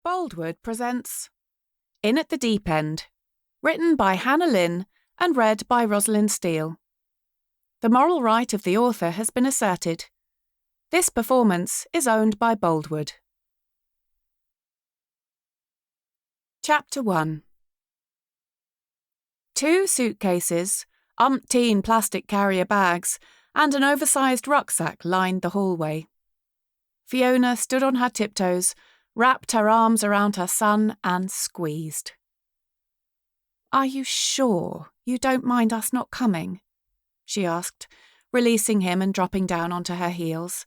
Boldwood presents In at the Deep End, written by Hannah Lynn and read by Rosalind Steele. The moral right of the author has been asserted. This performance is owned by Boldwood. Chapter 1. 2 suitcases, umpteen plastic carrier bags, and an oversized rucksack lined the hallway. Fiona stood on her tiptoes, wrapped her arms around her son and squeezed. "Are you sure you don't mind us not coming?" she asked, releasing him and dropping down onto her heels.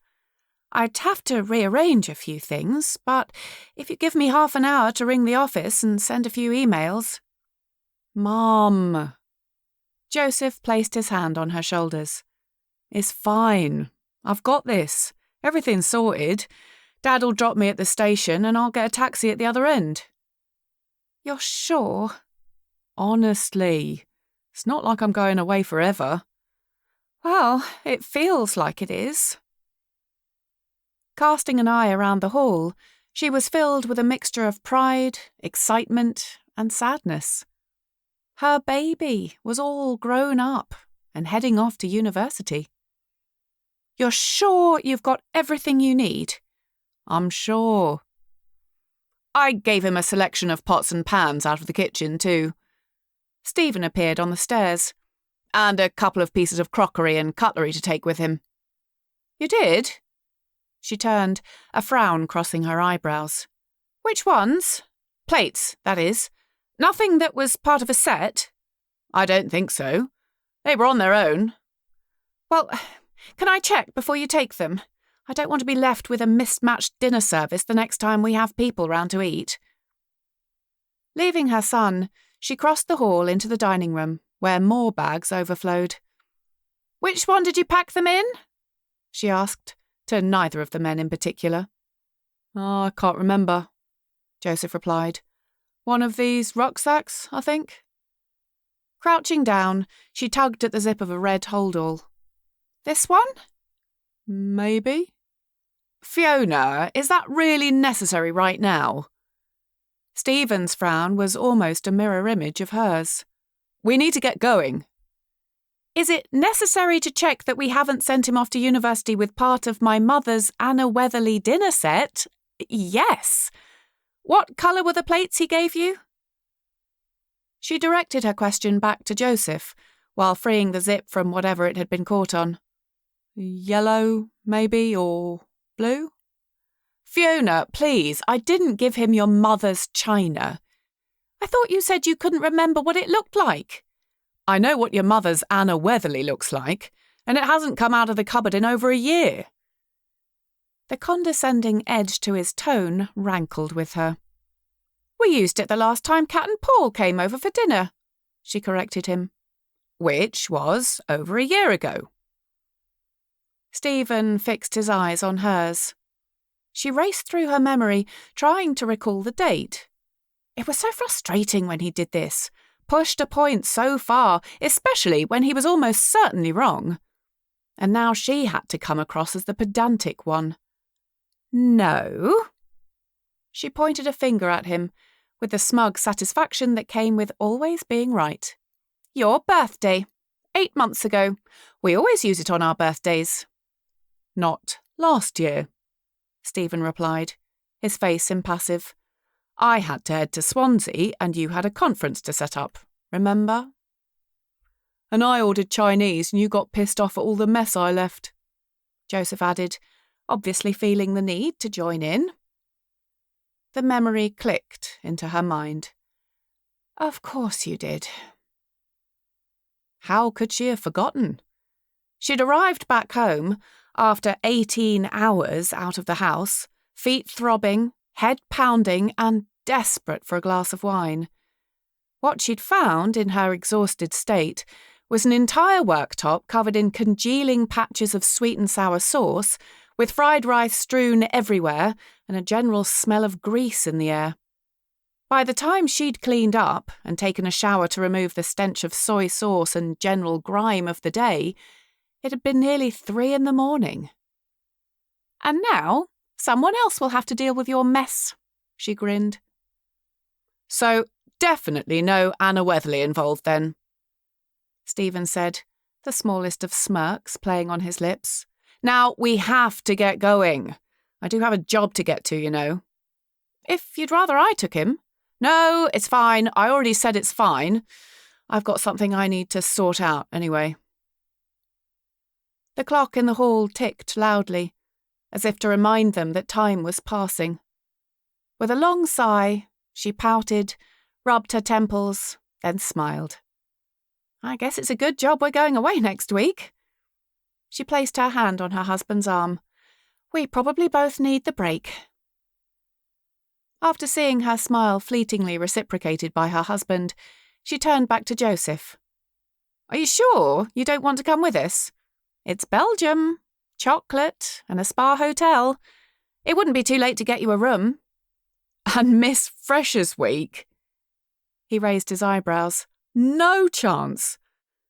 "I'd have to rearrange a few things, but if you give me half an hour to ring the office and send a few emails—" "Mum." Joseph placed his hand on her shoulders. "It's fine. I've got this. Everything's sorted. Dad'll drop me at the station and I'll get a taxi at the other end." "You're sure?" "Honestly. It's not like I'm going away forever." "Well, it feels like it is." Casting an eye around the hall, she was filled with a mixture of pride, excitement, and sadness. Her baby was all grown up and heading off to university. "You're sure you've got everything you need?" "I'm sure." I gave him a selection of pots and pans out of the kitchen, too. Stephen appeared on the stairs, and a couple of pieces of crockery and cutlery to take with him. "You did?" She turned, a frown crossing her eyebrows. "Which ones? Plates, that is. Nothing that was part of a set?" "I don't think so. They were on their own." "Well, can I check before you take them? I don't want to be left with a mismatched dinner service the next time we have people round to eat." Leaving her son, she crossed the hall into the dining room, where more bags overflowed. "Which one did you pack them in?" she asked, to neither of the men in particular. "Oh, I can't remember," Joseph replied. "One of these rucksacks, I think." Crouching down, she tugged at the zip of a red holdall. "This one?" "Maybe." "Fiona, is that really necessary right now?" Stephen's frown was almost a mirror image of hers. "We need to get going." "Is it necessary to check that we haven't sent him off to university with part of my mother's Anna Weatherly dinner set?" "Yes." "What colour were the plates he gave you?" She directed her question back to Joseph, while freeing the zip from whatever it had been caught on. "Yellow, maybe, or blue?" "Fiona, please, I didn't give him your mother's china." "I thought you said you couldn't remember what it looked like." "I know what your mother's Anna Weatherly looks like, and it hasn't come out of the cupboard in over a year." The condescending edge to his tone rankled with her. "We used it the last time Cat and Paul came over for dinner," she corrected him. "Which was over a year ago." Stephen fixed his eyes on hers. She raced through her memory, trying to recall the date. It was so frustrating when he did this, pushed a point so far, especially when he was almost certainly wrong. And now she had to come across as the pedantic one. "No." She pointed a finger at him, with the smug satisfaction that came with always being right. "Your birthday. 8 months ago. We always use it on our birthdays." "Not last year," Stephen replied, his face impassive. "I had to head to Swansea and you had a conference to set up, remember?" "And I ordered Chinese and you got pissed off at all the mess I left," Joseph added, obviously feeling the need to join in. The memory clicked into her mind. "Of course you did." How could she have forgotten? She'd arrived back home, after 18 hours out of the house, feet throbbing, head pounding, and desperate for a glass of wine. What she'd found, in her exhausted state, was an entire worktop covered in congealing patches of sweet and sour sauce, with fried rice strewn everywhere and a general smell of grease in the air. By the time she'd cleaned up and taken a shower to remove the stench of soy sauce and general grime of the day, it had been nearly 3 a.m. "And now, someone else will have to deal with your mess," she grinned. So, definitely no Anna Weatherly involved then, Stephen said, the smallest of smirks playing on his lips. Now, we have to get going. I do have a job to get to, you know. If you'd rather I took him. No, it's fine. I already said it's fine. I've got something I need to sort out anyway. The clock in the hall ticked loudly, as if to remind them that time was passing. With a long sigh, she pouted, rubbed her temples, then smiled. I guess it's a good job we're going away next week. She placed her hand on her husband's arm. We probably both need the break. After seeing her smile fleetingly reciprocated by her husband, she turned back to Joseph. Are you sure you don't want to come with us? It's Belgium, chocolate, and a spa hotel. It wouldn't be too late to get you a room. And Miss Freshers' Week? He raised his eyebrows. No chance.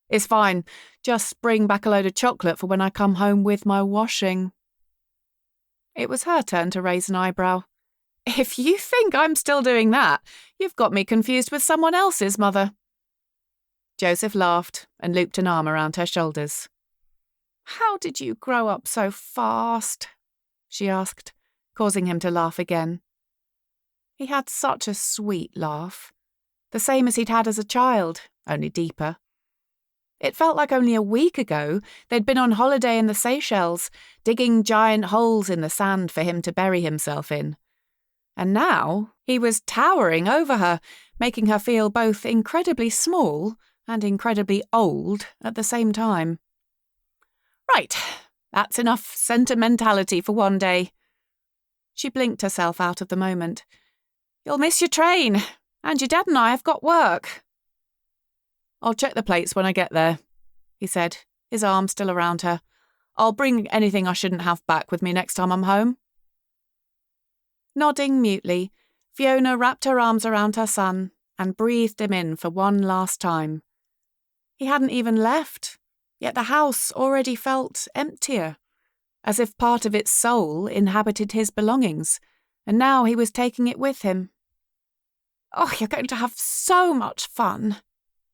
It's fine. Just bring back a load of chocolate for when I come home with my washing. It was her turn to raise an eyebrow. If you think I'm still doing that, you've got me confused with someone else's mother. Joseph laughed and looped an arm around her shoulders. How did you grow up so fast? She asked, causing him to laugh again. He had such a sweet laugh, the same as he'd had as a child, only deeper. It felt like only a week ago they'd been on holiday in the Seychelles, digging giant holes in the sand for him to bury himself in. And now he was towering over her, making her feel both incredibly small and incredibly old at the same time. Right, that's enough sentimentality for one day. She blinked herself out of the moment. You'll miss your train, and your dad and I have got work. I'll check the plates when I get there, he said, his arm still around her. I'll bring anything I shouldn't have back with me next time I'm home. Nodding mutely, Fiona wrapped her arms around her son and breathed him in for one last time. He hadn't even left, yet the house already felt emptier, as if part of its soul inhabited his belongings, and now he was taking it with him. Oh, you're going to have so much fun,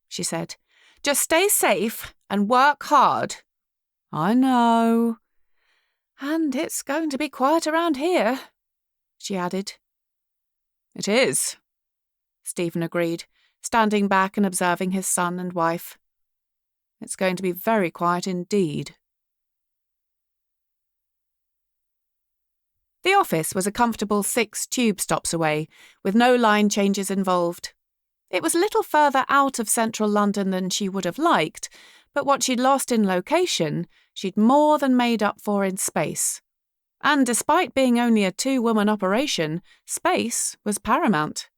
she said. Just stay safe and work hard. I know. And it's going to be quiet around here, she added. It is, Stephen agreed, standing back and observing his son and wife. It's going to be very quiet indeed. The office was a comfortable 6 tube stops away, with no line changes involved. It was a little further out of central London than she would have liked, but what she'd lost in location, she'd more than made up for in space. And despite being only a 2-woman operation, space was paramount.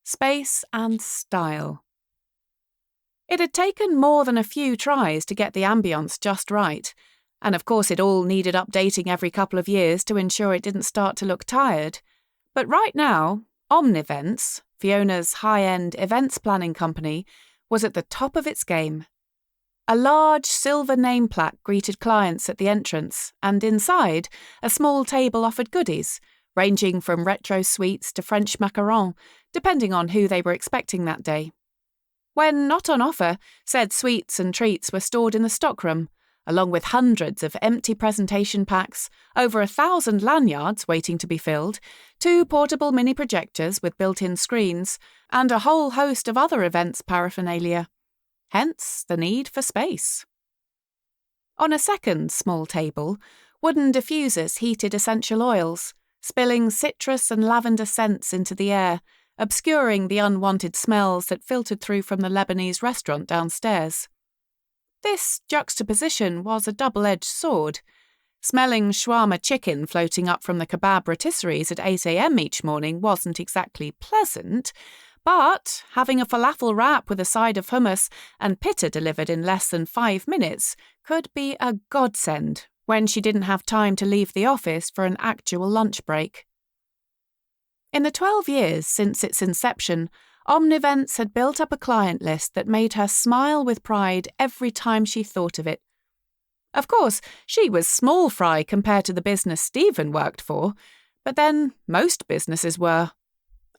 Space and style. It had taken more than a few tries to get the ambience just right, and of course it all needed updating every couple of years to ensure it didn't start to look tired. But right now, Omnivents, Fiona's high-end events planning company, was at the top of its game. A large silver name plaque greeted clients at the entrance, and inside, a small table offered goodies, ranging from retro sweets to French macarons, depending on who they were expecting that day. When not on offer, said sweets and treats were stored in the stockroom, along with hundreds of empty presentation packs, over 1,000 lanyards waiting to be filled, 2 portable mini projectors with built-in screens, and a whole host of other events paraphernalia. Hence the need for space. On a second small table, wooden diffusers heated essential oils, spilling citrus and lavender scents into the air, obscuring the unwanted smells that filtered through from the Lebanese restaurant downstairs. This juxtaposition was a double-edged sword. Smelling shawarma chicken floating up from the kebab rotisseries at 8 a.m. each morning wasn't exactly pleasant, but having a falafel wrap with a side of hummus and pitta delivered in less than 5 minutes could be a godsend when she didn't have time to leave the office for an actual lunch break. In the 12 years since its inception, Omnivents had built up a client list that made her smile with pride every time she thought of it. Of course, she was small fry compared to the business Stephen worked for, but then most businesses were,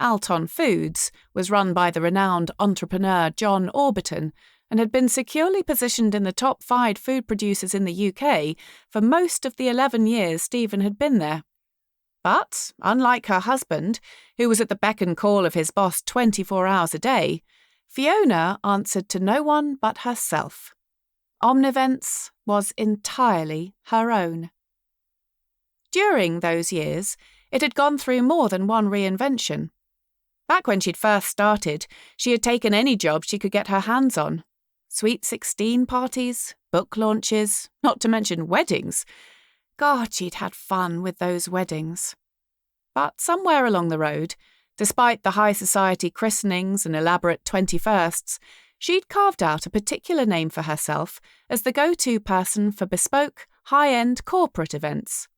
Alton Foods, was run by the renowned entrepreneur John Orbiton and had been securely positioned in the top 5 food producers in the UK for most of the 11 years Stephen had been there. But, unlike her husband, who was at the beck and call of his boss 24 hours a day, Fiona answered to no one but herself. Omnivents was entirely her own. During those years, it had gone through more than one reinvention. Back when she'd first started, she had taken any job she could get her hands on. Sweet 16 parties, book launches, not to mention weddings. God, she'd had fun with those weddings. But somewhere along the road, despite the high society christenings and elaborate 21sts, she'd carved out a particular name for herself as the go-to person for bespoke, high-end corporate events.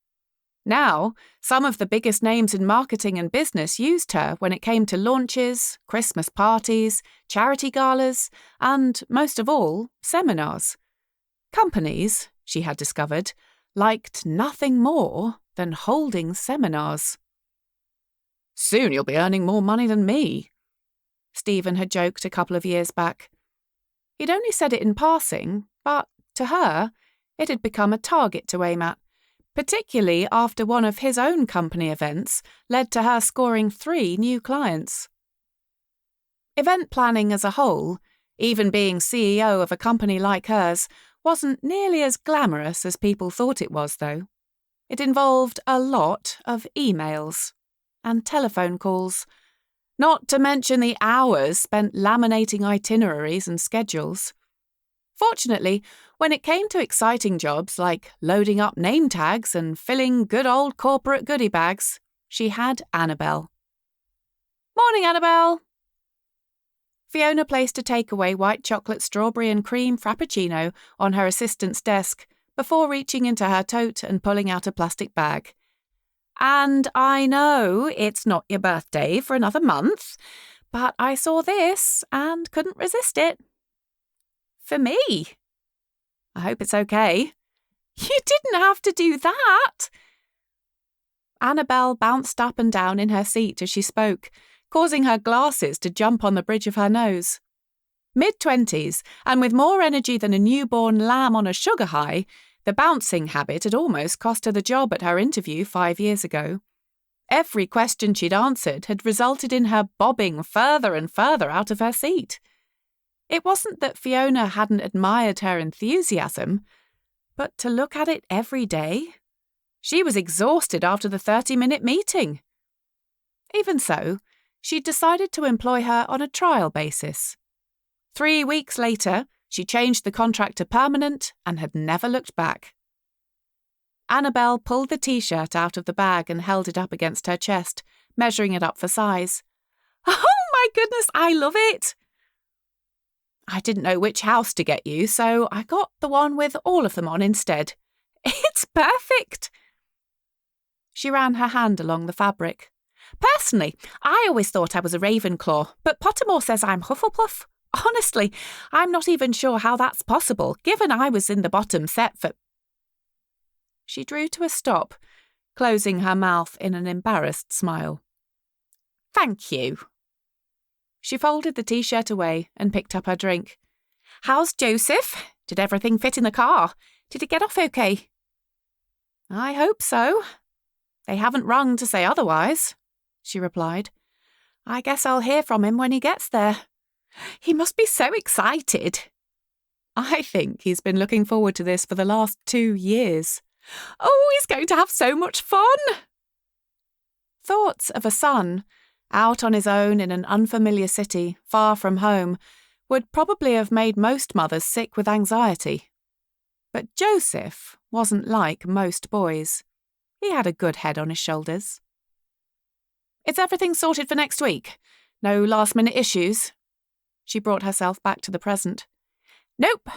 Now, some of the biggest names in marketing and business used her when it came to launches, Christmas parties, charity galas, and, most of all, seminars. Companies, she had discovered, liked nothing more than holding seminars. "Soon you'll be earning more money than me," Stephen had joked a couple of years back. He'd only said it in passing, but, to her, it had become a target to aim at, particularly after one of his own company events led to her scoring 3 new clients. Event planning as a whole, even being CEO of a company like hers, wasn't nearly as glamorous as people thought it was, though. It involved a lot of emails and telephone calls, not to mention the hours spent laminating itineraries and schedules. Fortunately, when it came to exciting jobs like loading up name tags and filling good old corporate goodie bags, she had Annabelle. "Morning, Annabelle!" Fiona placed a takeaway white chocolate strawberry and cream frappuccino on her assistant's desk before reaching into her tote and pulling out a plastic bag. "And I know it's not your birthday for another month, but I saw this and couldn't resist it. For me. I hope it's okay." "You didn't have to do that." Annabelle bounced up and down in her seat as she spoke, causing her glasses to jump on the bridge of her nose. Mid-20s, and with more energy than a newborn lamb on a sugar high, the bouncing habit had almost cost her the job at her interview 5 years ago. Every question she'd answered had resulted in her bobbing further and further out of her seat. It wasn't that Fiona hadn't admired her enthusiasm, but to look at it every day, she was exhausted after the 30-minute meeting. Even so, she'd decided to employ her on a trial basis. 3 weeks later, she changed the contract to permanent and had never looked back. Annabelle pulled the T-shirt out of the bag and held it up against her chest, measuring it up for size. "Oh my goodness, I love it!" "I didn't know which house to get you, so I got the one with all of them on instead." "It's perfect!" She ran her hand along the fabric. "Personally, I always thought I was a Ravenclaw, but Pottermore says I'm Hufflepuff. Honestly, I'm not even sure how that's possible, given I was in the bottom set for—" She drew to a stop, closing her mouth in an embarrassed smile. "Thank you." She folded the T-shirt away and picked up her drink. "How's Joseph? Did everything fit in the car? Did it get off okay?" "I hope so. They haven't rung to say otherwise," she replied. "I guess I'll hear from him when he gets there. He must be so excited." "I think he's been looking forward to this for the last 2 years. Oh, he's going to have so much fun." Thoughts of a son, out on his own in an unfamiliar city, far from home, would probably have made most mothers sick with anxiety. But Joseph wasn't like most boys. He had a good head on his shoulders. "Is everything sorted for next week? No last-minute issues?" She brought herself back to the present. "Nope."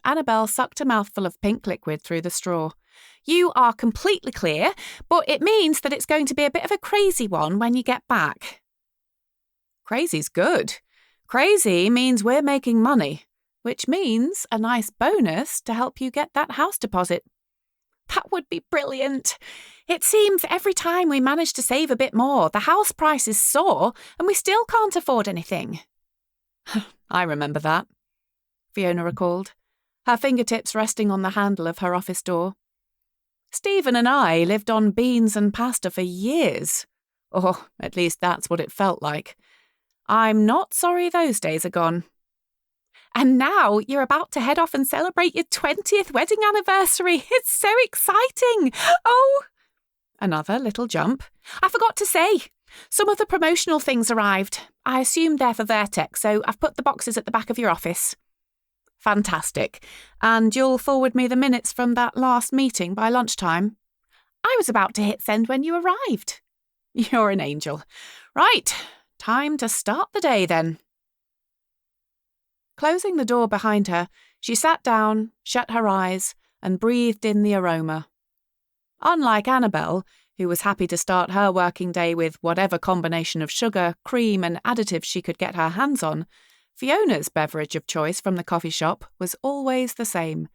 Annabelle sucked a mouthful of pink liquid through the straw. "You are completely clear, but it means that it's going to be a bit of a crazy one when you get back." "Crazy's good. Crazy means we're making money, which means a nice bonus to help you get that house deposit." "That would be brilliant. It seems every time we manage to save a bit more, the house prices soar and we still can't afford anything." "I remember that," Fiona recalled, her fingertips resting on the handle of her office door. "Stephen and I lived on beans and pasta for years. Or at least that's what it felt like. I'm not sorry those days are gone." "And now you're about to head off and celebrate your 20th wedding anniversary. It's so exciting. Oh!" Another little jump. "I forgot to say, some of the promotional things arrived. I assumed they're for Vertex, so I've put the boxes at the back of your office." "Fantastic. And you'll forward me the minutes from that last meeting by lunchtime?" "I was about to hit send when you arrived." "You're an angel. Right, time to start the day then." Closing the door behind her, she sat down, shut her eyes, and breathed in the aroma. Unlike Annabelle, who was happy to start her working day with whatever combination of sugar, cream, and additives she could get her hands on, Fiona's beverage of choice from the coffee shop was always the same: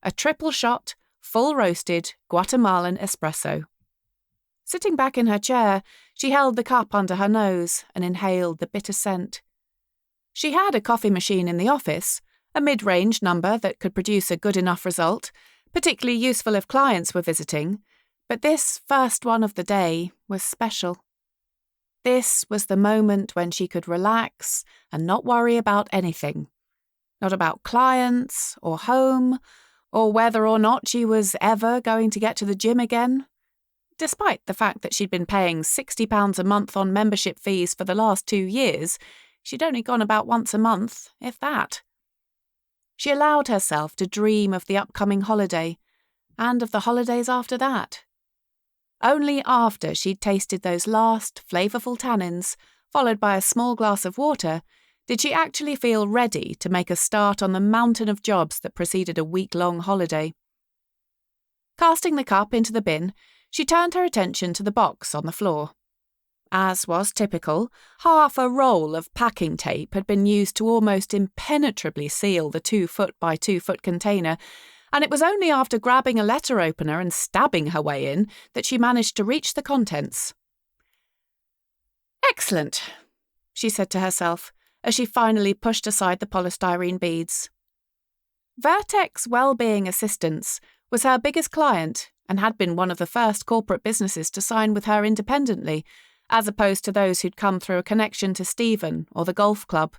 a triple shot, full roasted Guatemalan espresso. Sitting back in her chair, she held the cup under her nose and inhaled the bitter scent. She had a coffee machine in the office, a mid-range number that could produce a good enough result, particularly useful if clients were visiting, but this first one of the day was special. This was the moment when she could relax and not worry about anything. Not about clients, or home, or whether or not she was ever going to get to the gym again. Despite the fact that she'd been paying £60 a month on membership fees for the last 2 years, she'd only gone about once a month, if that. She allowed herself to dream of the upcoming holiday, and of the holidays after that. Only after she'd tasted those last flavourful tannins, followed by a small glass of water, did she actually feel ready to make a start on the mountain of jobs that preceded a week-long holiday. Casting the cup into the bin, she turned her attention to the box on the floor. As was typical, half a roll of packing tape had been used to almost impenetrably seal the 2-foot by 2-foot container, and it was only after grabbing a letter opener and stabbing her way in that she managed to reach the contents. "Excellent," she said to herself, as she finally pushed aside the polystyrene beads. Vertex Wellbeing Assistance was her biggest client and had been one of the first corporate businesses to sign with her independently, as opposed to those who'd come through a connection to Stephen or the golf club.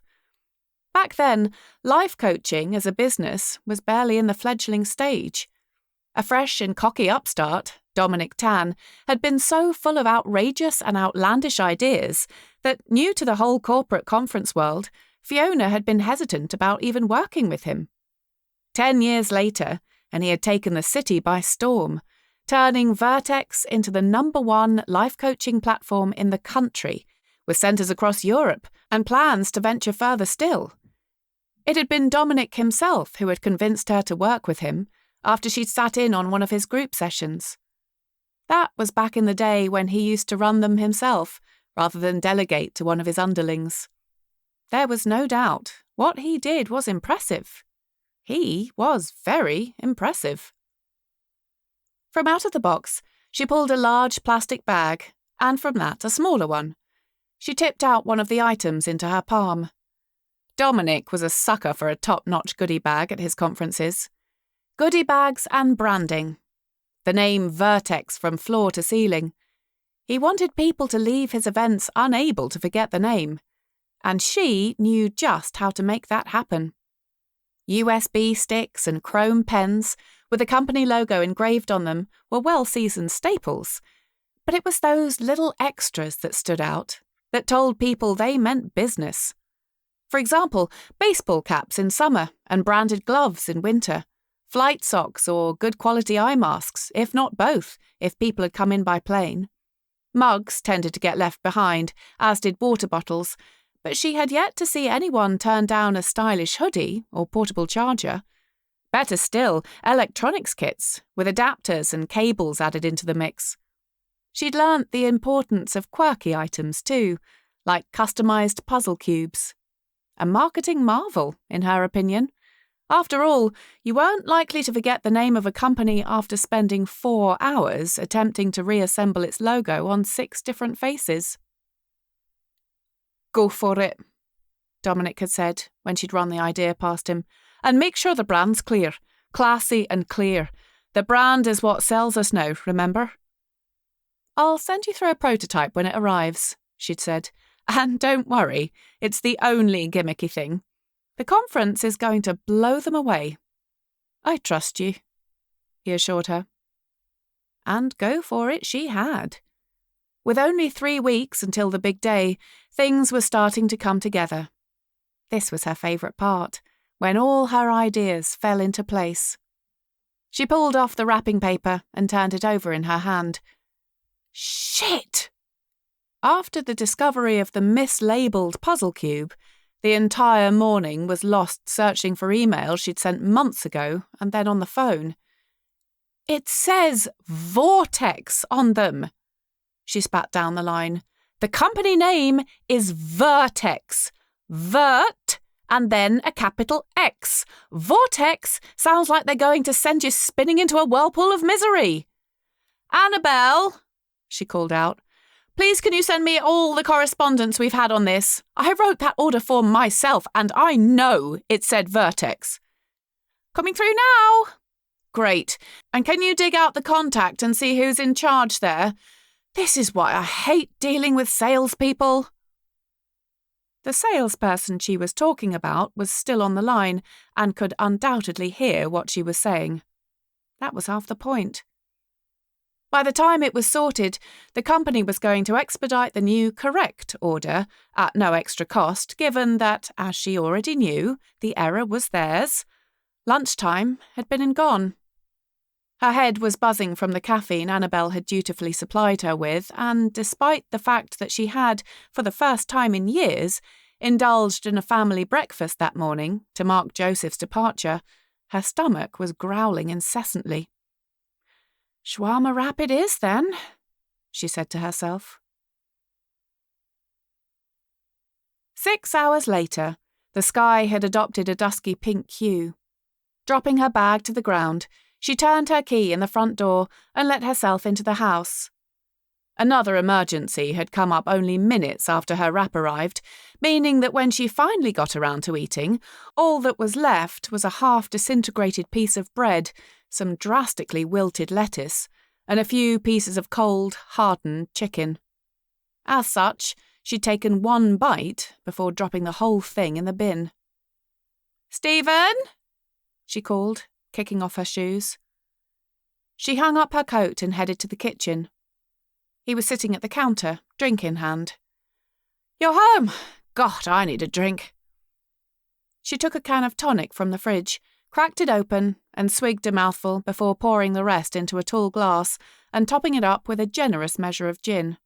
Back then, life coaching as a business was barely in the fledgling stage. A fresh and cocky upstart, Dominic Tan, had been so full of outrageous and outlandish ideas that, new to the whole corporate conference world, Fiona had been hesitant about even working with him. 10 years later, and he had taken the city by storm, turning Vertex into the #1 life coaching platform in the country, with centres across Europe and plans to venture further still. It had been Dominic himself who had convinced her to work with him after she'd sat in on one of his group sessions. That was back in the day when he used to run them himself, rather than delegate to one of his underlings. There was no doubt what he did was impressive. He was very impressive. From out of the box, she pulled a large plastic bag, and from that a smaller one. She tipped out one of the items into her palm. Dominic was a sucker for a top-notch goodie bag at his conferences. Goodie bags and branding. The name Vertex from floor to ceiling. He wanted people to leave his events unable to forget the name, and she knew just how to make that happen. USB sticks and chrome pens with the company logo engraved on them were well-seasoned staples, but it was those little extras that stood out, that told people they meant business. For example, baseball caps in summer and branded gloves in winter, flight socks or good quality eye masks, if not both, if people had come in by plane. Mugs tended to get left behind, as did water bottles, but she had yet to see anyone turn down a stylish hoodie or portable charger. Better still, electronics kits, with adapters and cables added into the mix. She'd learnt the importance of quirky items too, like customised puzzle cubes. A marketing marvel, in her opinion. After all, you weren't likely to forget the name of a company after spending 4 hours attempting to reassemble its logo on 6 different faces. "Go for it," Dominic had said when she'd run the idea past him. "And make sure the brand's clear. Classy and clear. The brand is what sells us now, remember?" "I'll send you through a prototype when it arrives," she'd said. "And don't worry, it's the only gimmicky thing. The conference is going to blow them away." "I trust you," he assured her. And go for it she had. With only 3 weeks until the big day, things were starting to come together. This was her favourite part, when all her ideas fell into place. She pulled off the wrapping paper and turned it over in her hand. Shit! After the discovery of the mislabelled puzzle cube, the entire morning was lost searching for emails she'd sent months ago and then on the phone. It says Vortex on them. She spat down the line. The company name is Vertex. Vert, and then a capital X. Vortex sounds like they're going to send you spinning into a whirlpool of misery. "Annabelle," she called out, "please can you send me all the correspondence we've had on this? I wrote that order form myself, and I know it said Vertex." "Coming through now." "Great. And can you dig out the contact and see who's in charge there? This is why I hate dealing with salespeople." The salesperson she was talking about was still on the line and could undoubtedly hear what she was saying. That was half the point. By the time it was sorted, the company was going to expedite the new correct order at no extra cost, given that, as she already knew, the error was theirs. Lunchtime had been and gone. Her head was buzzing from the caffeine Annabelle had dutifully supplied her with, and despite the fact that she had, for the first time in years, indulged in a family breakfast that morning to mark Joseph's departure, her stomach was growling incessantly. "Shawarma wrap it is, then," she said to herself. 6 hours later, the sky had adopted a dusky pink hue. Dropping her bag to the ground, she turned her key in the front door and let herself into the house. Another emergency had come up only minutes after her wrap arrived, meaning that when she finally got around to eating, all that was left was a half-disintegrated piece of bread, some drastically wilted lettuce, and a few pieces of cold, hardened chicken. As such, she'd taken 1 bite before dropping the whole thing in the bin. "Stephen?" she called, kicking off her shoes. She hung up her coat and headed to the kitchen. He was sitting at the counter, drink in hand. "You're home? God, I need a drink." She took a can of tonic from the fridge, cracked it open, and swigged a mouthful before pouring the rest into a tall glass and topping it up with a generous measure of gin.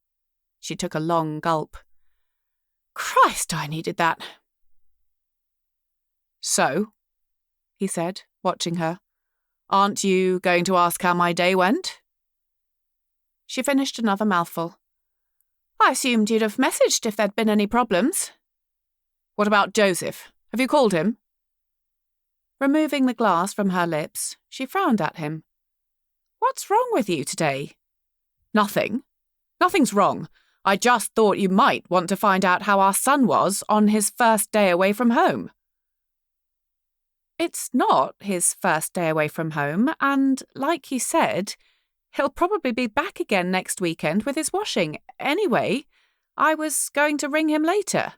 She took a long gulp. Christ, I needed that. "So," he said, watching her, "aren't you going to ask how my day went?" She finished another mouthful. "I assumed you'd have messaged if there'd been any problems." "What about Joseph? Have you called him?" Removing the glass from her lips, she frowned at him. "What's wrong with you today?" "Nothing. Nothing's wrong. I just thought you might want to find out how our son was on his first day away from home." "It's not his first day away from home, and, like he said, he'll probably be back again next weekend with his washing. Anyway, I was going to ring him later."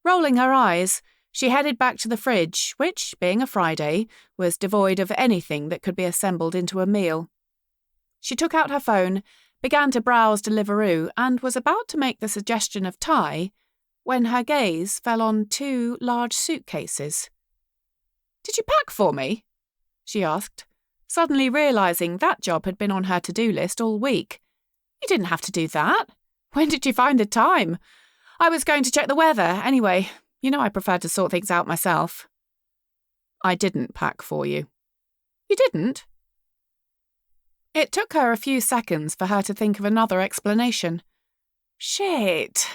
Rolling her eyes, she headed back to the fridge, which, being a Friday, was devoid of anything that could be assembled into a meal. She took out her phone, began to browse Deliveroo, and was about to make the suggestion of Thai when her gaze fell on 2 large suitcases. "Did you pack for me?" she asked, suddenly realising that job had been on her to-do list all week. "You didn't have to do that. When did you find the time? I was going to check the weather anyway. You know I prefer to sort things out myself." "I didn't pack for you." "You didn't?" It took her a few seconds for her to think of another explanation. "Shit,"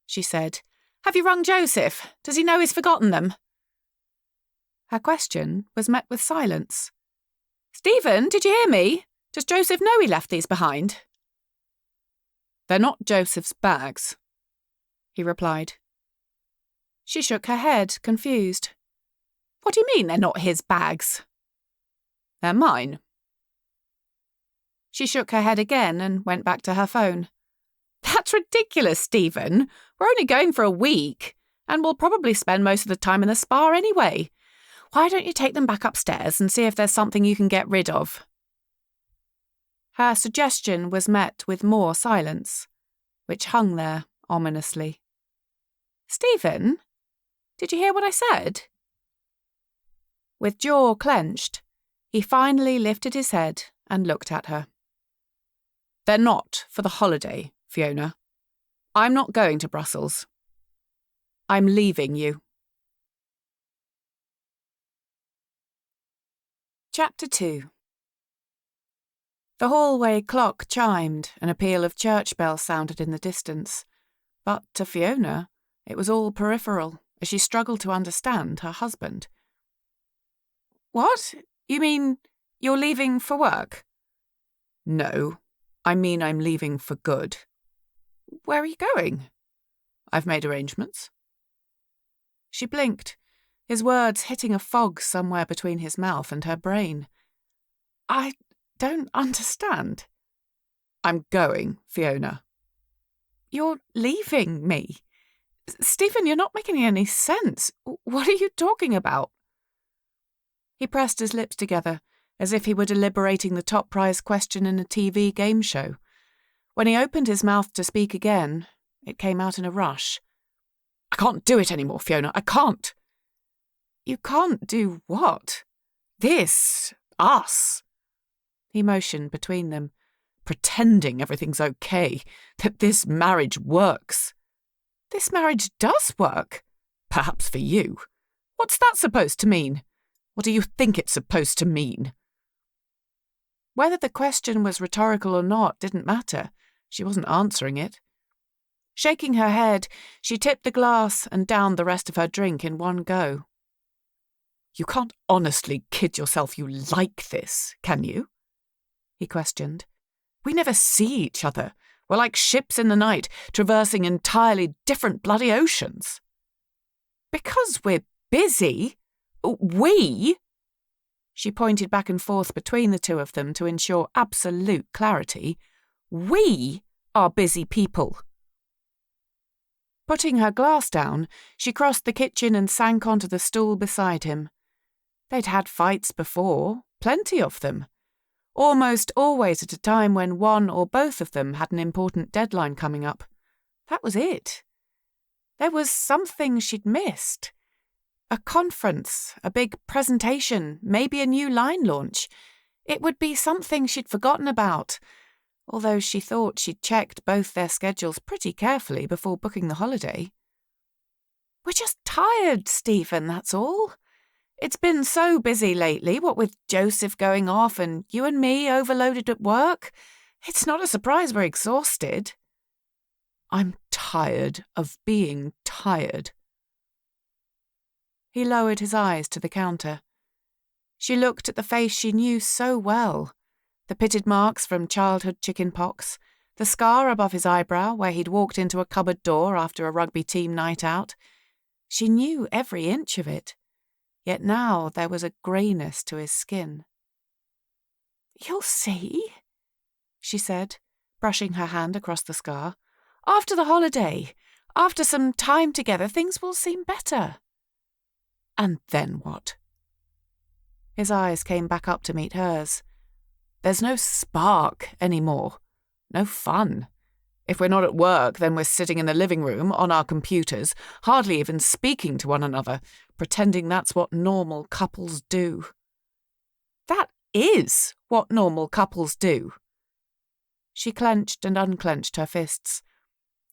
she said. "Have you rung Joseph? Does he know he's forgotten them?" Her question was met with silence. "Stephen, did you hear me? Does Joseph know he left these behind?" "They're not Joseph's bags," he replied. She shook her head, confused. "What do you mean they're not his bags?" "They're mine." She shook her head again and went back to her phone. "That's ridiculous, Stephen. We're only going for a week, and we'll probably spend most of the time in the spa anyway. Why don't you take them back upstairs and see if there's something you can get rid of?" Her suggestion was met with more silence, which hung there ominously. "Stephen, did you hear what I said?" With jaw clenched, he finally lifted his head and looked at her. "They're not for the holiday, Fiona. I'm not going to Brussels. I'm leaving you." Chapter 2. The hallway clock chimed and a peal of church bells sounded in the distance, but to Fiona it was all peripheral as she struggled to understand her husband. "What? You mean you're leaving for work?" "No, I mean I'm leaving for good." "Where are you going?" "I've made arrangements." She blinked, his words hitting a fog somewhere between his mouth and her brain. "I don't understand." "I'm going, Fiona." "You're leaving me? Stephen, you're not making any sense. What are you talking about?" He pressed his lips together, as if he were deliberating the top prize question in a TV game show. When he opened his mouth to speak again, it came out in a rush. "I can't do it anymore, Fiona. I can't." "You can't do what?" "This. Us." He motioned between them, pretending everything's okay, that this marriage works. "This marriage does work." "Perhaps for you. What's that supposed to mean? What do you think it's supposed to mean?" Whether the question was rhetorical or not didn't matter. She wasn't answering it. Shaking her head, she tipped the glass and downed the rest of her drink in one go. "You can't honestly kid yourself you like this, can you?" he questioned. "We never see each other. We're like ships in the night, traversing entirely different bloody oceans." "Because we're busy. We?" She pointed back and forth between the two of them to ensure absolute clarity. "We are busy people." Putting her glass down, she crossed the kitchen and sank onto the stool beside him. They'd had fights before, plenty of them. Almost always at a time when one or both of them had an important deadline coming up. That was it. There was something she'd missed. A conference, a big presentation, maybe a new line launch. It would be something she'd forgotten about, although she thought she'd checked both their schedules pretty carefully before booking the holiday. "We're just tired, Stephen, that's all. It's been so busy lately, what with Joseph going off and you and me overloaded at work. It's not a surprise we're exhausted." "I'm tired of being tired." He lowered his eyes to the counter. She looked at the face she knew so well. The pitted marks from childhood chicken pox, the scar above his eyebrow where he'd walked into a cupboard door after a rugby team night out. She knew every inch of it. Yet now there was a greyness to his skin. "You'll see," she said, brushing her hand across the scar. "After the holiday, after some time together, things will seem better." "And then what?" His eyes came back up to meet hers. "There's no spark anymore. No fun. If we're not at work, then we're sitting in the living room on our computers, hardly even speaking to one another, pretending that's what normal couples do." "That is what normal couples do." She clenched and unclenched her fists.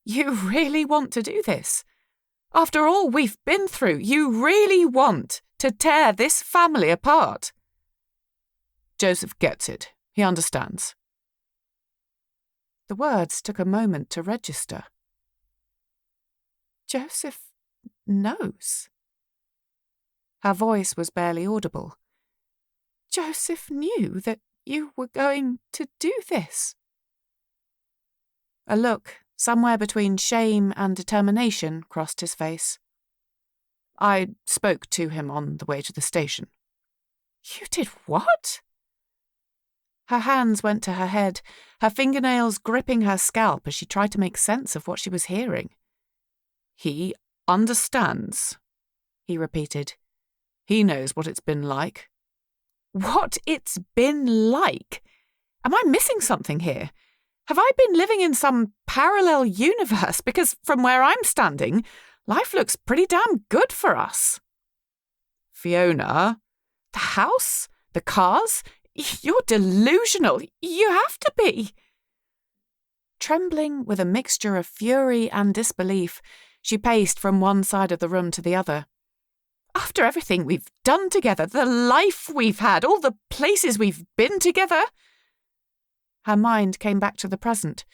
"You really want to do this? After all we've been through, you really want to tear this family apart?" "Joseph gets it. He understands." The words took a moment to register. Joseph knows. Her voice was barely audible. "Joseph knew that you were going to do this." A look, somewhere between shame and determination, crossed his face. "I spoke to him on the way to the station." "You did what?" Her hands went to her head, her fingernails gripping her scalp as she tried to make sense of what she was hearing. "He understands," he repeated. "He knows what it's been like." What it's been like? Am I missing something here? Have I been living in some parallel universe? Because from where I'm standing, life looks pretty damn good for us. "Fiona, the house? The cars? You're delusional. You have to be." Trembling with a mixture of fury and disbelief, she paced from one side of the room to the other. "After everything we've done together, the life we've had, all the places we've been together." Her mind came back to the present.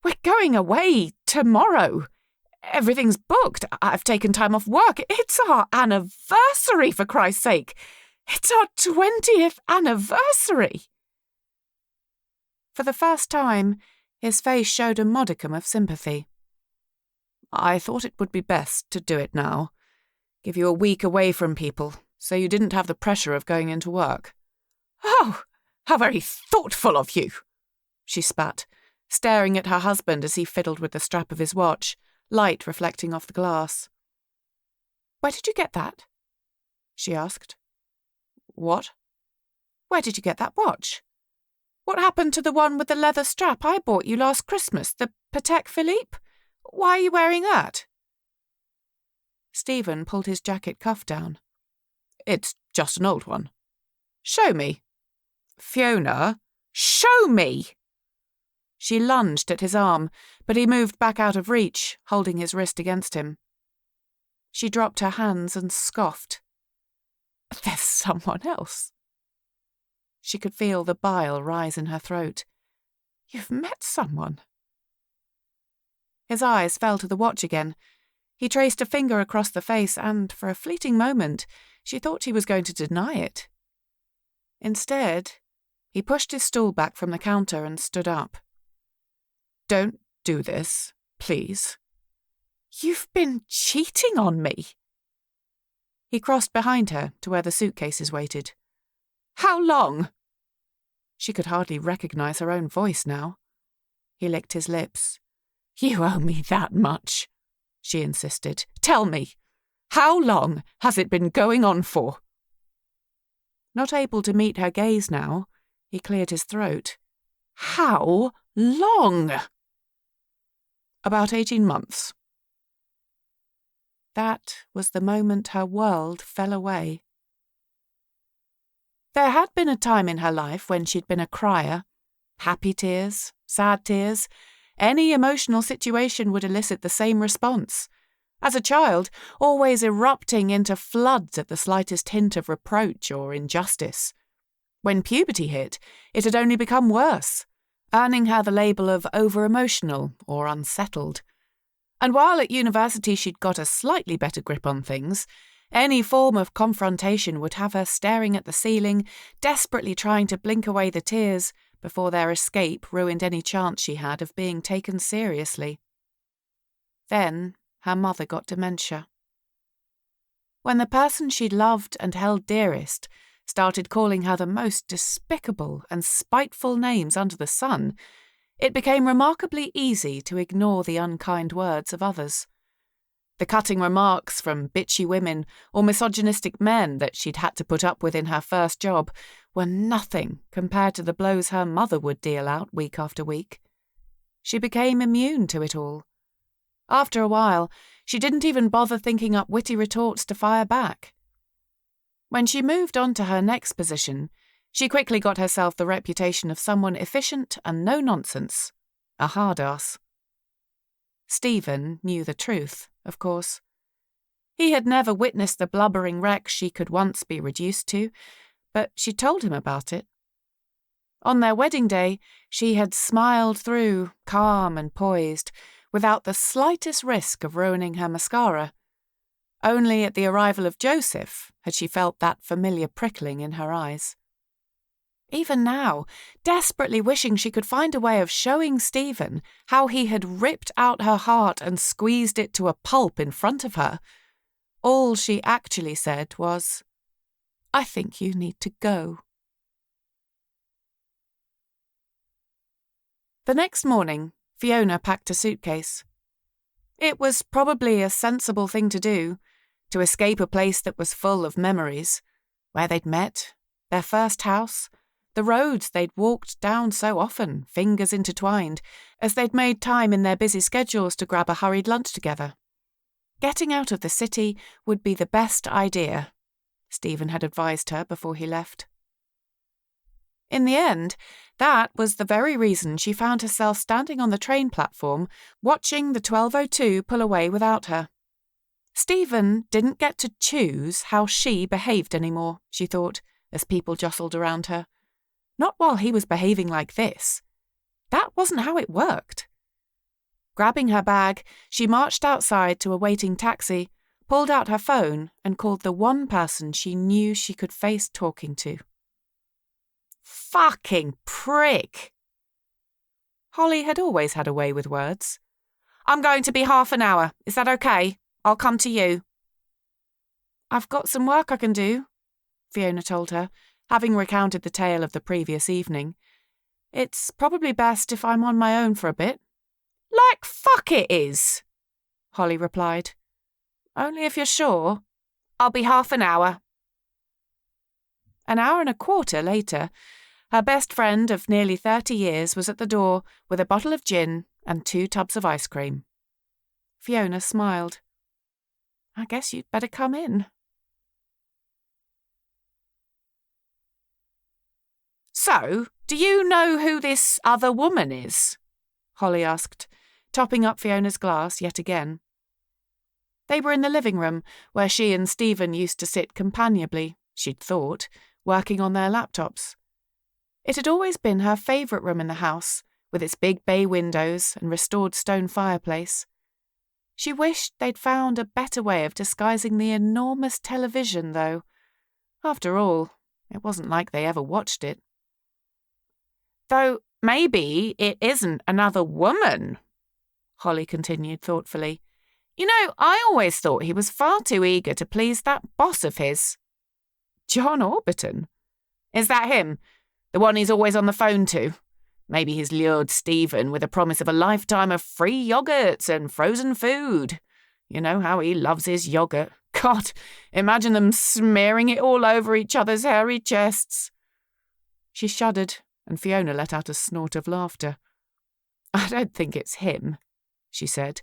"We're going away tomorrow. Everything's booked. I've taken time off work. It's our anniversary, for Christ's sake. It's our 20th anniversary." For the first time, his face showed a modicum of sympathy. "I thought it would be best to do it now. Give you a week away from people, so you didn't have the pressure of going into work." "Oh, how very thoughtful of you," she spat, staring at her husband as he fiddled with the strap of his watch, light reflecting off the glass. "Where did you get that?" she asked. "What?" "Where did you get that watch? What happened to the one with the leather strap I bought you last Christmas, the Patek Philippe? Why are you wearing that?" Stephen pulled his jacket cuff down. "It's just an old one." "Show me." "Fiona, show me!" She lunged at his arm, but he moved back out of reach, holding his wrist against him. She dropped her hands and scoffed. "There's someone else." She could feel the bile rise in her throat. "You've met someone." His eyes fell to the watch again. He traced a finger across the face and, for a fleeting moment, she thought he was going to deny it. Instead, he pushed his stool back from the counter and stood up. "Don't do this, please." "You've been cheating on me." He crossed behind her to where the suitcases waited. "How long?" She could hardly recognize her own voice now. He licked his lips. "You owe me that much," she insisted. "Tell me, how long has it been going on for?" Not able to meet her gaze now, he cleared his throat. "How long?" "About 18 months. That was the moment her world fell away. There had been a time in her life when she'd been a crier. Happy tears, sad tears. Any emotional situation would elicit the same response. As a child, always erupting into floods at the slightest hint of reproach or injustice. When puberty hit, it had only become worse, earning her the label of over-emotional or unsettled. And while at university she'd got a slightly better grip on things, any form of confrontation would have her staring at the ceiling, desperately trying to blink away the tears before their escape ruined any chance she had of being taken seriously. Then her mother got dementia. When the person she'd loved and held dearest started calling her the most despicable and spiteful names under the sun, it became remarkably easy to ignore the unkind words of others. The cutting remarks from bitchy women or misogynistic men that she'd had to put up with in her first job were nothing compared to the blows her mother would deal out week after week. She became immune to it all. After a while, she didn't even bother thinking up witty retorts to fire back. When she moved on to her next position, she quickly got herself the reputation of someone efficient and no-nonsense, a hard-ass. Stephen knew the truth, of course. He had never witnessed the blubbering wreck she could once be reduced to, but she told him about it. On their wedding day, she had smiled through, calm and poised, without the slightest risk of ruining her mascara. Only at the arrival of Joseph had she felt that familiar prickling in her eyes. Even now, desperately wishing she could find a way of showing Stephen how he had ripped out her heart and squeezed it to a pulp in front of her, all she actually said was, "I think you need to go." The next morning, Fiona packed a suitcase. It was probably a sensible thing to do, to escape a place that was full of memories, where they'd met, their first house, the roads they'd walked down so often, fingers intertwined, as they'd made time in their busy schedules to grab a hurried lunch together. Getting out of the city would be the best idea, Stephen had advised her before he left. In the end, that was the very reason she found herself standing on the train platform, watching the 12:02 pull away without her. Stephen didn't get to choose how she behaved anymore, she thought, as people jostled around her. Not while he was behaving like this. That wasn't how it worked. Grabbing her bag, she marched outside to a waiting taxi, pulled out her phone, and called the one person she knew she could face talking to. Fucking prick! Holly had always had a way with words. "I'm going to be half an hour. Is that okay? I'll come to you." "I've got some work I can do," Fiona told her, having recounted the tale of the previous evening. "It's probably best if I'm on my own for a bit." "Like fuck it is," Holly replied. "Only if you're sure." "I'll be half an hour." An hour and a quarter later, her best friend of nearly 30 years was at the door with a bottle of gin and 2 tubs of ice cream. Fiona smiled. "I guess you'd better come in." "So, do you know who this other woman is?" Holly asked, topping up Fiona's glass yet again. They were in the living room, where she and Stephen used to sit companionably, she'd thought, working on their laptops. It had always been her favourite room in the house, with its big bay windows and restored stone fireplace. She wished they'd found a better way of disguising the enormous television, though. After all, it wasn't like they ever watched it. "Though maybe it isn't another woman," Holly continued thoughtfully. "You know, I always thought he was far too eager to please that boss of his." "John Orbiton? Is that him? The one he's always on the phone to? Maybe he's lured Stephen with a promise of a lifetime of free yogurts and frozen food. You know how he loves his yogurt. God, imagine them smearing it all over each other's hairy chests." She shuddered, and Fiona let out a snort of laughter. "I don't think it's him," she said,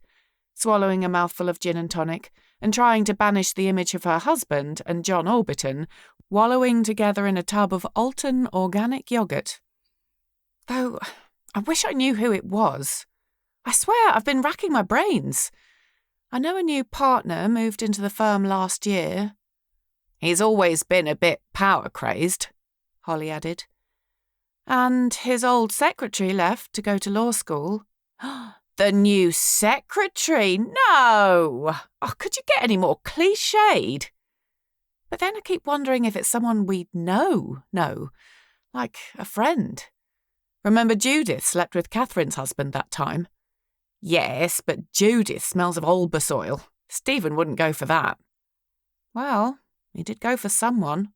swallowing a mouthful of gin and tonic, and trying to banish the image of her husband and John Orbiton wallowing together in a tub of Alton organic yogurt. "Though, I wish I knew who it was. I swear I've been racking my brains. I know a new partner moved into the firm last year." "He's always been a bit power-crazed," Holly added. "And his old secretary left to go to law school." "The new secretary? No! Oh, could you get any more cliched?" "But then I keep wondering if it's someone we'd know, like a friend. Remember Judith slept with Catherine's husband that time?" "Yes, but Judith smells of Olbus oil. Stephen wouldn't go for that." "Well, he did go for someone."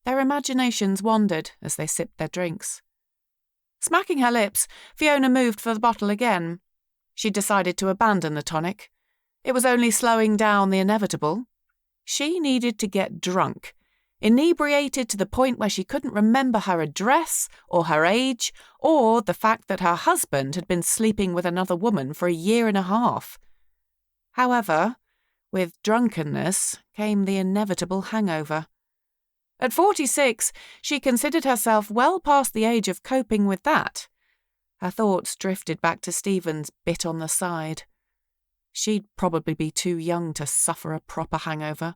Their imaginations wandered as they sipped their drinks. Smacking her lips, Fiona moved for the bottle again. She'd decided to abandon the tonic. It was only slowing down the inevitable. She needed to get drunk, inebriated to the point where she couldn't remember her address or her age or the fact that her husband had been sleeping with another woman for a year and a half. However, with drunkenness came the inevitable hangover. At 46, she considered herself well past the age of coping with that. Her thoughts drifted back to Stephen's bit on the side. She'd probably be too young to suffer a proper hangover.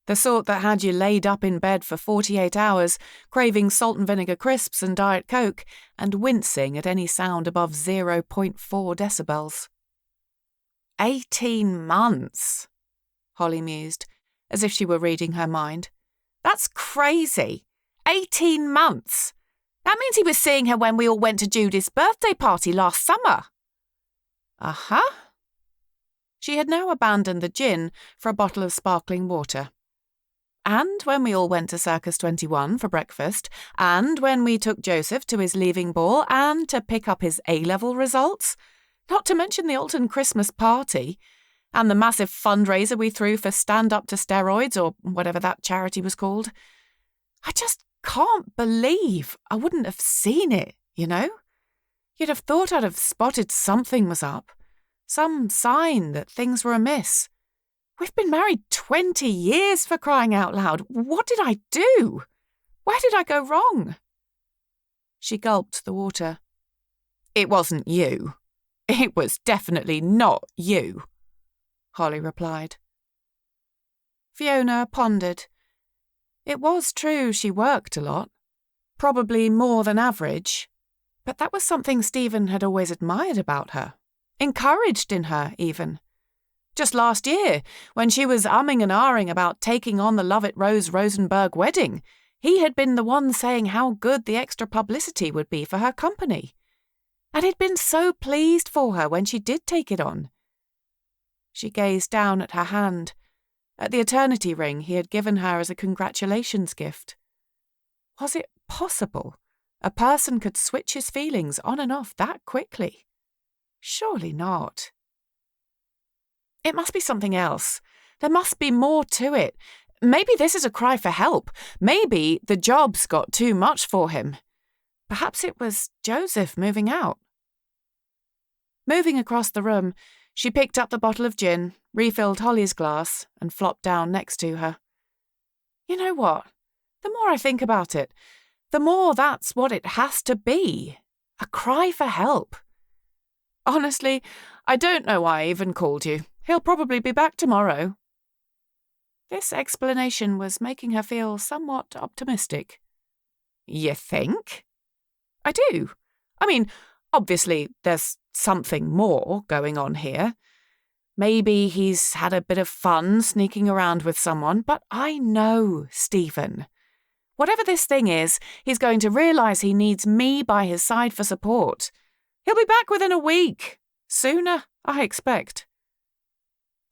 The sort that had you laid up in bed for 48 hours, craving salt and vinegar crisps and Diet Coke, and wincing at any sound above 0.4 decibels. 18 months. Holly mused, as if she were reading her mind. That's crazy. 18 months. That means he was seeing her when we all went to Judy's birthday party last summer. Uh-huh. She had now abandoned the gin for a bottle of sparkling water. And when we all went to Circus 21 for breakfast, and when we took Joseph to his leaving ball and to pick up his A-level results, not to mention the Alton Christmas party, and the massive fundraiser we threw for Stand Up to Steroids, or whatever that charity was called. I just can't believe I wouldn't have seen it, you know? You'd have thought I'd have spotted something was up, some sign that things were amiss. We've been married 20 years, for crying out loud. What did I do? Where did I go wrong? She gulped the water. It wasn't you. It was definitely not you, Holly replied. Fiona pondered. It was true she worked a lot, probably more than average, but that was something Stephen had always admired about her, encouraged in her even. Just last year, when she was umming and ahhing about taking on the Lovett-Rose Rosenberg wedding, he had been the one saying how good the extra publicity would be for her company. And he'd been so pleased for her when she did take it on. She gazed down at her hand, at the eternity ring he had given her as a congratulations gift. Was it possible a person could switch his feelings on and off that quickly? Surely not. It must be something else. There must be more to it. Maybe this is a cry for help. Maybe the job's got too much for him. Perhaps it was Joseph moving out. Moving across the room, she picked up the bottle of gin, refilled Holly's glass, and flopped down next to her. You know what? The more I think about it, the more that's what it has to be. A cry for help. Honestly, I don't know why I even called you. He'll probably be back tomorrow. This explanation was making her feel somewhat optimistic. You think? I do. I mean, obviously there's something more going on here. Maybe he's had a bit of fun sneaking around with someone, but I know Stephen. Whatever this thing is, he's going to realise he needs me by his side for support. He'll be back within a week. Sooner, I expect.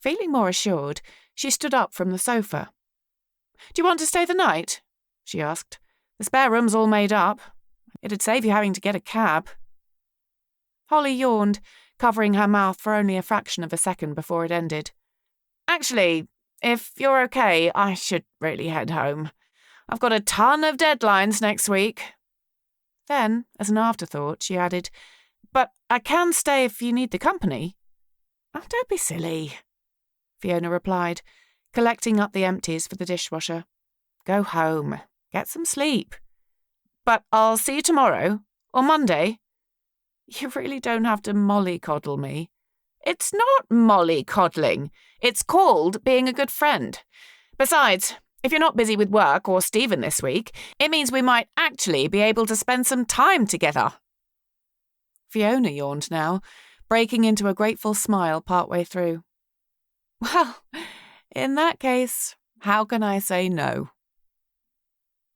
Feeling more assured, she stood up from the sofa. Do you want to stay the night? She asked. The spare room's all made up. It'd save you having to get a cab. Holly yawned, covering her mouth for only a fraction of a second before it ended. Actually, if you're okay, I should really head home. I've got a ton of deadlines next week. Then, as an afterthought, she added, But I can stay if you need the company. Oh, don't be silly, Fiona replied, collecting up the empties for the dishwasher. Go home. Get some sleep. But I'll see you tomorrow, or Monday. You really don't have to mollycoddle me. It's not mollycoddling. It's called being a good friend. Besides, if you're not busy with work or Stephen this week, it means we might actually be able to spend some time together. Fiona yawned now, breaking into a grateful smile partway through. Well, in that case, how can I say no?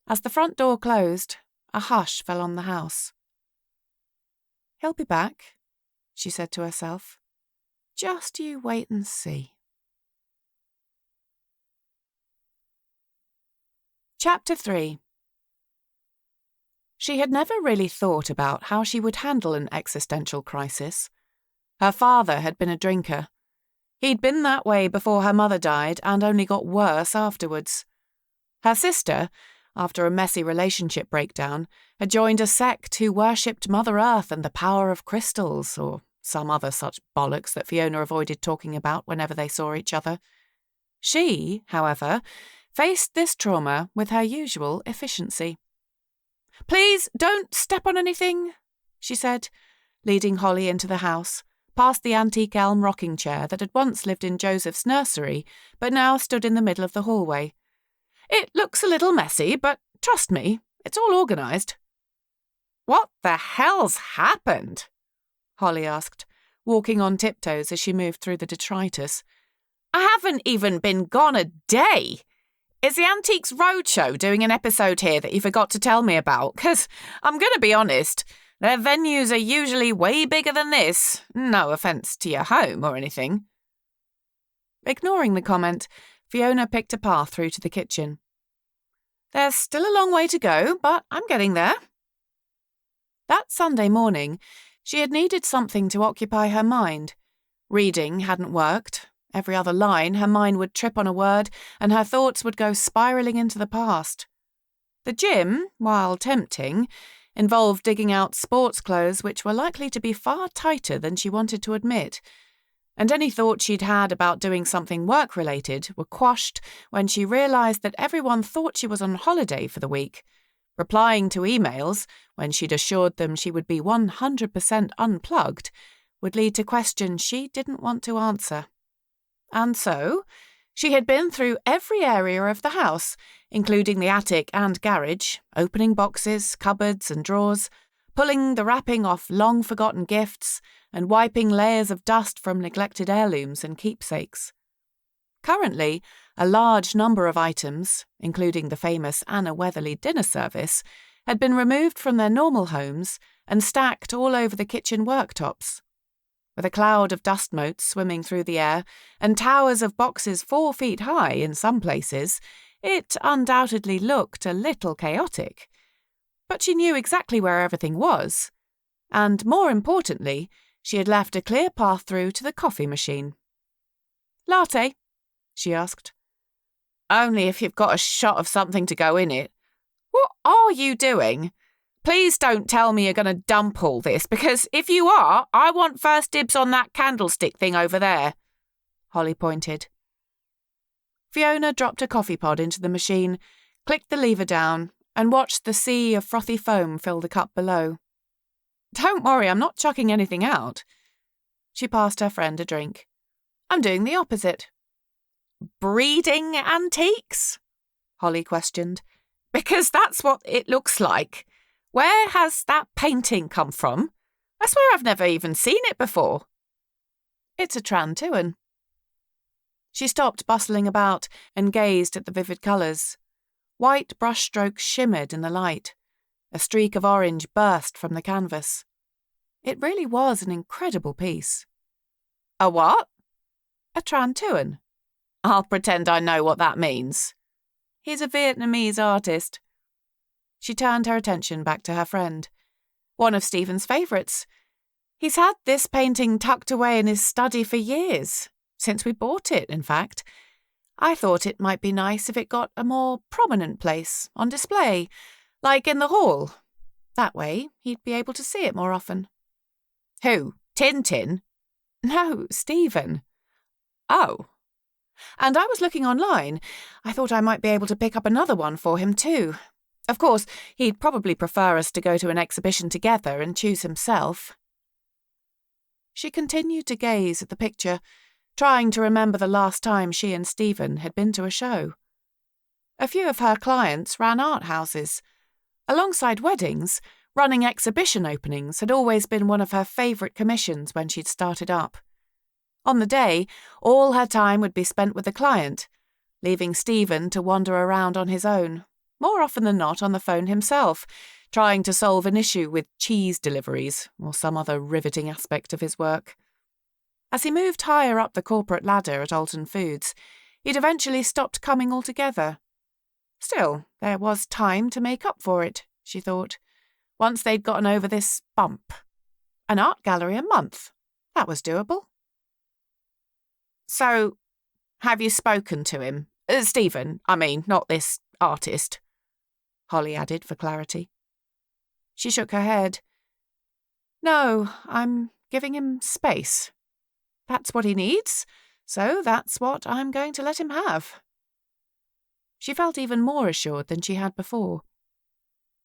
As the front door closed, a hush fell on the house. He'll be back, she said to herself. Just you wait and see. Chapter 3. She had never really thought about how she would handle an existential crisis. Her father had been a drinker. He'd been that way before her mother died and only got worse afterwards. Her sister, after a messy relationship breakdown, had joined a sect who worshipped Mother Earth and the power of crystals, or some other such bollocks that Fiona avoided talking about whenever they saw each other. She, however, faced this trauma with her usual efficiency. Please don't step on anything, she said, leading Holly into the house, past the antique elm rocking chair that had once lived in Joseph's nursery, but now stood in the middle of the hallway. It looks a little messy, but trust me, it's all organised. What the hell's happened? Holly asked, walking on tiptoes as she moved through the detritus. I haven't even been gone a day. Is the Antiques Roadshow doing an episode here that you forgot to tell me about? 'Cause I'm going to be honest, their venues are usually way bigger than this. No offence to your home or anything. Ignoring the comment, Fiona picked a path through to the kitchen. There's still a long way to go, but I'm getting there. That Sunday morning, she had needed something to occupy her mind. Reading hadn't worked. Every other line, her mind would trip on a word, and her thoughts would go spiralling into the past. The gym, while tempting, involved digging out sports clothes which were likely to be far tighter than she wanted to admit, and any thought she'd had about doing something work-related were quashed when she realised that everyone thought she was on holiday for the week. Replying to emails, when she'd assured them she would be 100% unplugged, would lead to questions she didn't want to answer. And so, she had been through every area of the house, including the attic and garage, opening boxes, cupboards and drawers, pulling the wrapping off long-forgotten gifts, and wiping layers of dust from neglected heirlooms and keepsakes. Currently, a large number of items, including the famous Anna Weatherly dinner service, had been removed from their normal homes and stacked all over the kitchen worktops. With a cloud of dust motes swimming through the air and towers of boxes 4 feet high in some places, it undoubtedly looked a little chaotic. But she knew exactly where everything was, and more importantly, she had left a clear path through to the coffee machine. "Latte?" she asked. "Only if you've got a shot of something to go in it." "What are you doing? Please don't tell me you're going to dump all this, because if you are, I want first dibs on that candlestick thing over there." Holly pointed. Fiona dropped a coffee pod into the machine, clicked the lever down, and watched the sea of frothy foam fill the cup below. "Don't worry, I'm not chucking anything out." She passed her friend a drink. "I'm doing the opposite." "Breeding antiques?" Holly questioned. "Because that's what it looks like. Where has that painting come from? I swear I've never even seen it before." "It's a Trantuan." She stopped bustling about and gazed at the vivid colours. White brushstrokes shimmered in the light. A streak of orange burst from the canvas. It really was an incredible piece. "A what?" "A Trantuan." "I'll pretend I know what that means." "He's a Vietnamese artist." She turned her attention back to her friend. "One of Stephen's favourites. He's had this painting tucked away in his study for years, since we bought it, in fact. I thought it might be nice if it got a more prominent place, on display, like in the hall. That way, he'd be able to see it more often." "Who? Tintin?" "No, Stephen." "Oh." "And I was looking online. I thought I might be able to pick up another one for him too. Of course, he'd probably prefer us to go to an exhibition together and choose himself." She continued to gaze at the picture, trying to remember the last time she and Stephen had been to a show. A few of her clients ran art houses. Alongside weddings, running exhibition openings had always been one of her favourite commissions when she'd started up. On the day, all her time would be spent with the client, leaving Stephen to wander around on his own, more often than not on the phone himself, trying to solve an issue with cheese deliveries or some other riveting aspect of his work. As he moved higher up the corporate ladder at Alton Foods, he'd eventually stopped coming altogether. Still, there was time to make up for it, she thought, once they'd gotten over this bump. An art gallery a month. That was doable. "So, have you spoken to him? Stephen, I mean, not this artist," Holly added for clarity. She shook her head. "No, I'm giving him space. That's what he needs, so that's what I'm going to let him have." She felt even more assured than she had before.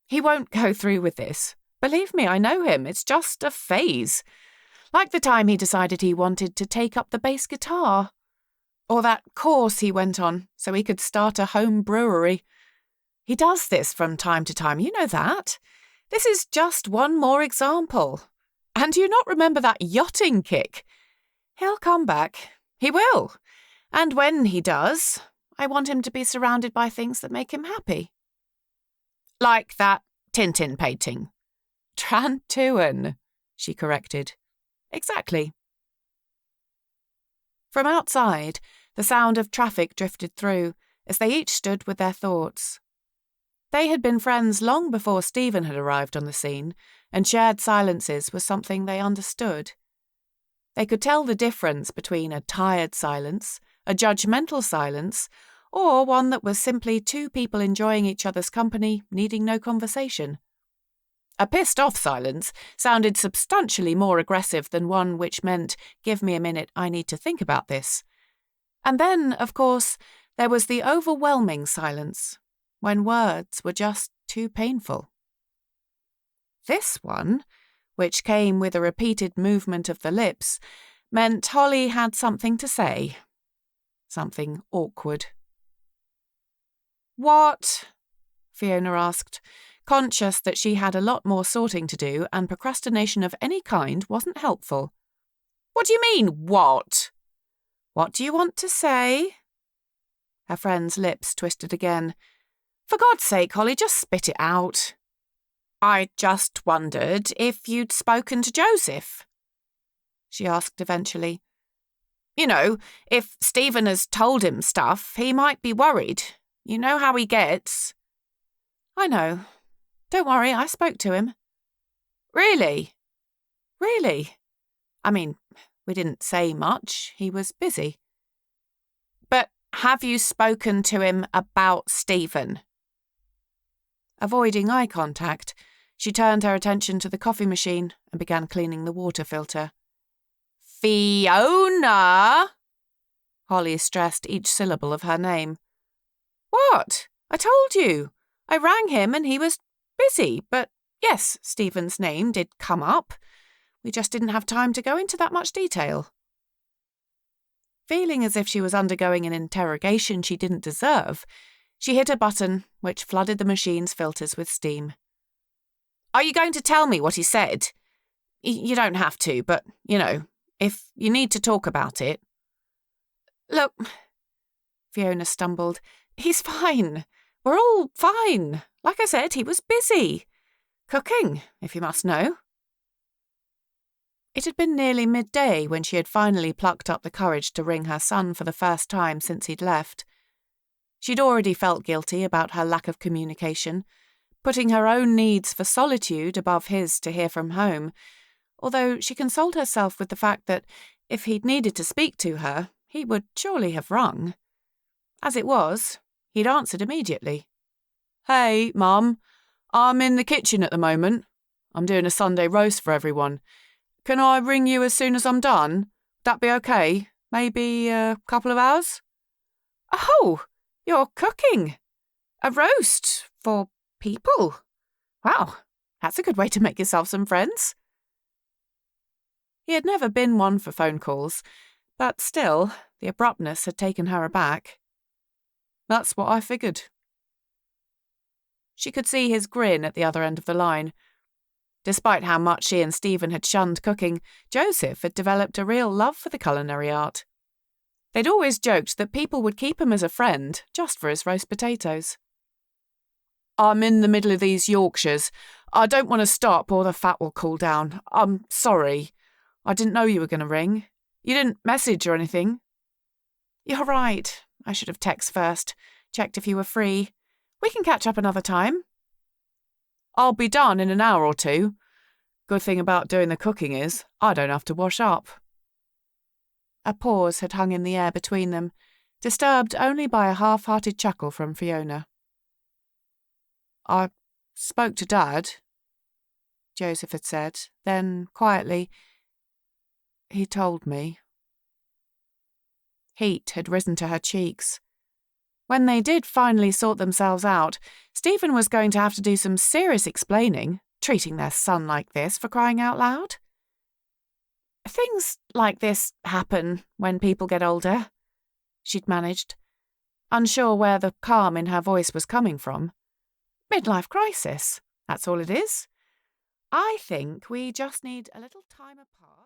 "He won't go through with this. Believe me, I know him. It's just a phase. Like the time he decided he wanted to take up the bass guitar. Or that course he went on so he could start a home brewery. He does this from time to time, you know that. This is just one more example. And do you not remember that yachting kick? He'll come back. He will. And when he does, I want him to be surrounded by things that make him happy. Like that Tintin painting. Trantuan, she corrected. Exactly. From outside, the sound of traffic drifted through as they each stood with their thoughts. They had been friends long before Stephen had arrived on the scene, and shared silences was something they understood. They could tell the difference between a tired silence, a judgmental silence, or one that was simply two people enjoying each other's company, needing no conversation. A pissed-off silence sounded substantially more aggressive than one which meant, "Give me a minute, I need to think about this." And then, of course, there was the overwhelming silence, when words were just too painful. This one, which came with a repeated movement of the lips, meant Holly had something to say. Something awkward. "What?" Fiona asked, conscious that she had a lot more sorting to do and procrastination of any kind wasn't helpful. "What do you mean, what?" "What do you want to say?" Her friend's lips twisted again. "For God's sake, Holly, just spit it out." "I just wondered if you'd spoken to Joseph," she asked eventually. "You know, if Stephen has told him stuff, he might be worried. You know how he gets." "I know. Don't worry, I spoke to him." "Really?" "Really. I mean, we didn't say much. He was busy." "But have you spoken to him about Stephen?" Avoiding eye contact, she turned her attention to the coffee machine and began cleaning the water filter. "Fiona!" Holly stressed each syllable of her name. "What? I told you. I rang him and he was busy, but yes, Stephen's name did come up. We just didn't have time to go into that much detail." Feeling as if she was undergoing an interrogation she didn't deserve, she hit a button which flooded the machine's filters with steam. "Are you going to tell me what he said? You don't have to, but, if you need to talk about it." "Look," Fiona stumbled, "he's fine. We're all fine. Like I said, he was busy. Cooking, if you must know." It had been nearly midday when she had finally plucked up the courage to ring her son for the first time since he'd left. She'd already felt guilty about her lack of communication, putting her own needs for solitude above his to hear from home, although she consoled herself with the fact that if he'd needed to speak to her, he would surely have rung. As it was, he'd answered immediately. "Hey, Mum, I'm in the kitchen at the moment. I'm doing a Sunday roast for everyone. Can I ring you as soon as I'm done? Would that be okay? Maybe a couple of hours?" "Oh, you're cooking. A roast for people? Wow, that's a good way to make yourself some friends." He had never been one for phone calls, but still, the abruptness had taken her aback. "That's what I figured." She could see his grin at the other end of the line. Despite how much she and Stephen had shunned cooking, Joseph had developed a real love for the culinary art. They'd always joked that people would keep him as a friend just for his roast potatoes. "I'm in the middle of these Yorkshires. I don't want to stop or the fat will cool down. I'm sorry. I didn't know you were going to ring. You didn't message or anything." "You're right. I should have texted first, checked if you were free. We can catch up another time." "I'll be done in an hour or two. Good thing about doing the cooking is I don't have to wash up." A pause had hung in the air between them, disturbed only by a half-hearted chuckle from Fiona. "I spoke to Dad," Joseph had said, then, quietly, "he told me." Heat had risen to her cheeks. When they did finally sort themselves out, Stephen was going to have to do some serious explaining, treating their son like this, for crying out loud. "Things like this happen when people get older," she'd managed, unsure where the calm in her voice was coming from. "Midlife crisis, that's all it is. I think we just need a little time apart."